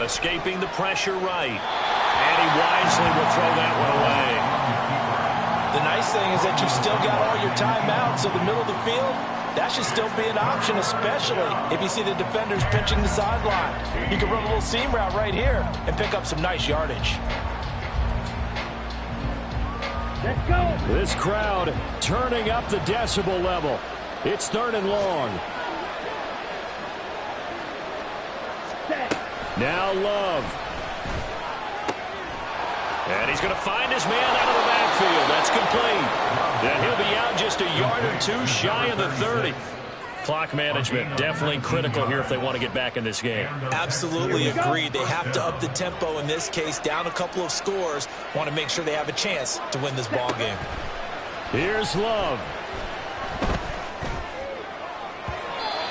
Escaping the pressure right. And he wisely will throw that one away. The nice thing is that you still got all your timeouts, so the middle of the field, that should still be an option, especially if you see the defenders pinching the sideline. You can run a little seam route right here and pick up some nice yardage. Let's go. This crowd turning up the decibel level. It's 3rd and long. Now Love. And he's going to find his man out of the backfield. That's complete. And he'll be out just a yard or two shy of the 30. Clock management definitely critical here if they want to get back in this game. Absolutely agreed. They have to up the tempo in this case, down a couple of scores. Want to make sure they have a chance to win this ball game. Here's Love.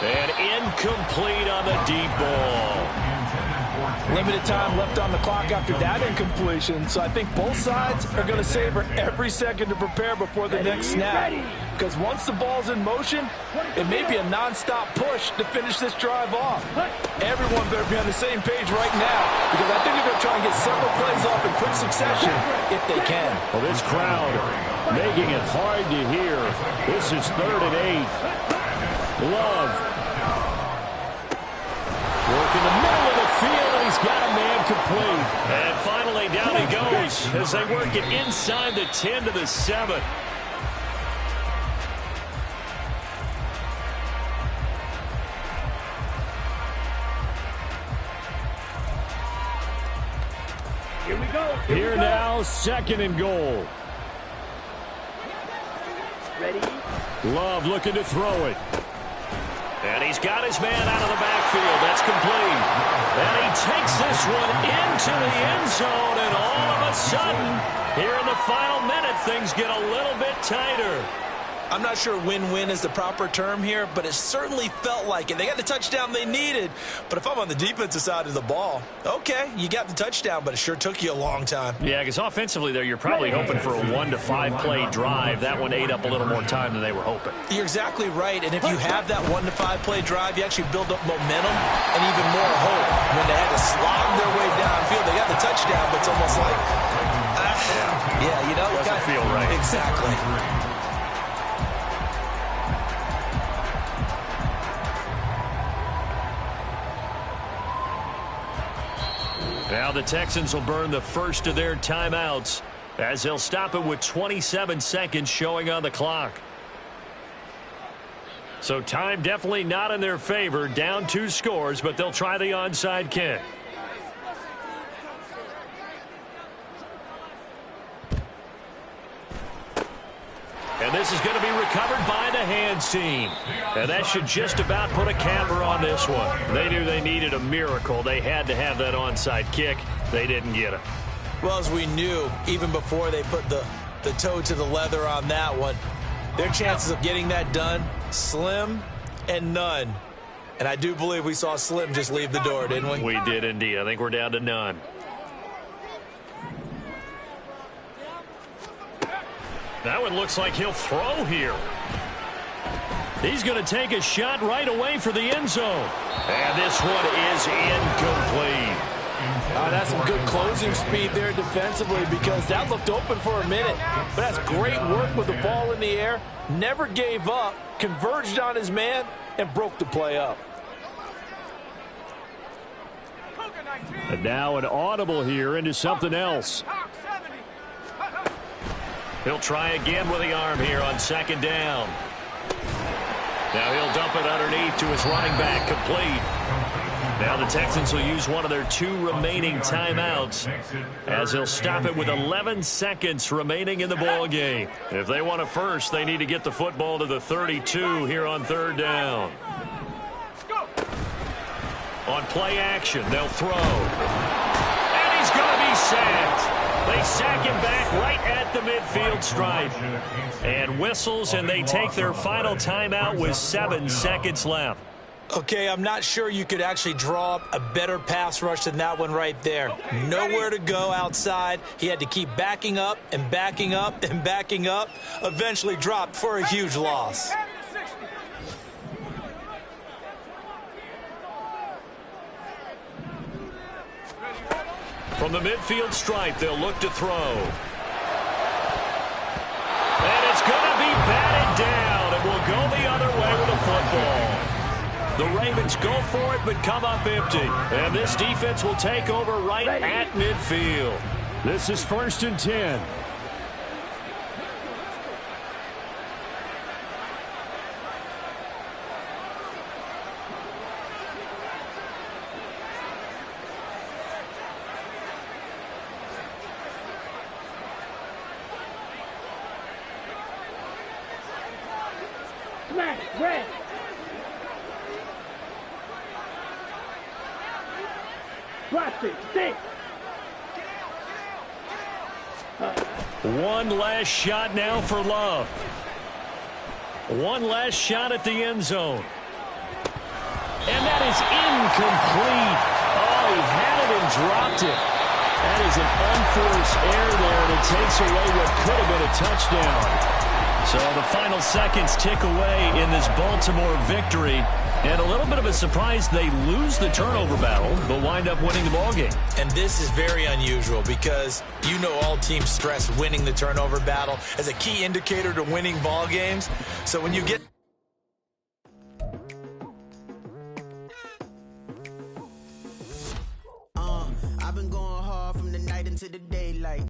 And incomplete on the deep ball. Limited time left on the clock after that incompletion, so I think both sides are going to savor every second to prepare before the next snap. Because once the ball's in motion, it may be a non-stop push to finish this drive off. Everyone better be on the same page right now, because I think they're going to try and get several plays off in quick succession if they can. Well, this crowd making it hard to hear. This is 3rd and 8. Love. Working the middle of the field, and he's got a man complete. And finally down he goes as they work it inside the 10 to the 7. Here we go. Here now, 2nd and goal. Ready? Love looking to throw it. And he's got his man out of the backfield. That's complete. And he takes this one into the end zone. And all of a sudden, here in the final minute, things get a little bit tighter. I'm not sure win-win is the proper term here, but it certainly felt like it. They got the touchdown they needed. But if I'm on the defensive side of the ball, okay, you got the touchdown, but it sure took you a long time. Yeah, because offensively there, you're probably hoping for a 1 to 5 play drive. That one ate up a little more time than they were hoping. You're exactly right, and if you have that 1 to 5 play drive, you actually build up momentum and even more hope. When they had to slog their way downfield, they got the touchdown, but it's almost like, yeah, you know, doesn't feel right. Exactly. Now the Texans will burn the first of their timeouts as they'll stop it with 27 seconds showing on the clock. So time definitely not in their favor. Down 2 scores, but they'll try the onside kick. And this is going to be recovered by the hands team. And that should just about put a capper on this one. They knew they needed a miracle. They had to have that onside kick. They didn't get it. Well, as we knew, even before they put the toe to the leather on that one, their chances of getting that done, slim and none. And I do believe we saw Slim just leave the door, didn't we? We did indeed. I think we're down to none. That one looks like he'll throw here. He's going to take a shot right away for the end zone. And this one is incomplete. That's some good closing speed there defensively, because that looked open for a minute. But that's great work with the ball in the air. Never gave up, converged on his man, and broke the play up. And now an audible here into something else. He'll try again with the arm here on 2nd down. Now he'll dump it underneath to his running back, complete. Now the Texans will use one of their 2 remaining timeouts as they'll stop it with 11 seconds remaining in the ball game. If they want a first, they need to get the football to the 32 here on 3rd down. On play action, they'll throw. And he's going to be sacked. They sack him back right at the midfield stripe. And whistles, and they take their final timeout with 7 seconds left. Okay, I'm not sure you could actually draw up a better pass rush than that one right there. Nowhere to go outside. He had to keep backing up and backing up and backing up. Eventually dropped for a huge loss. From the midfield stripe, they'll look to throw. And it's going to be batted down. It will go the other way with a football. The Ravens go for it, but come up empty. And this defense will take over right at midfield. This is 1st and 10. Smash, red. Watch it, stick. One last shot now for Love. One last shot at the end zone. And that is incomplete. Oh, he had it and dropped it. That is an unforced error there, and it takes away what could have been a touchdown. So the final seconds tick away in this Baltimore victory. And a little bit of a surprise, they lose the turnover battle, but wind up winning the ballgame. And this is very unusual because you know all teams stress winning the turnover battle as a key indicator to winning ball games. So when you get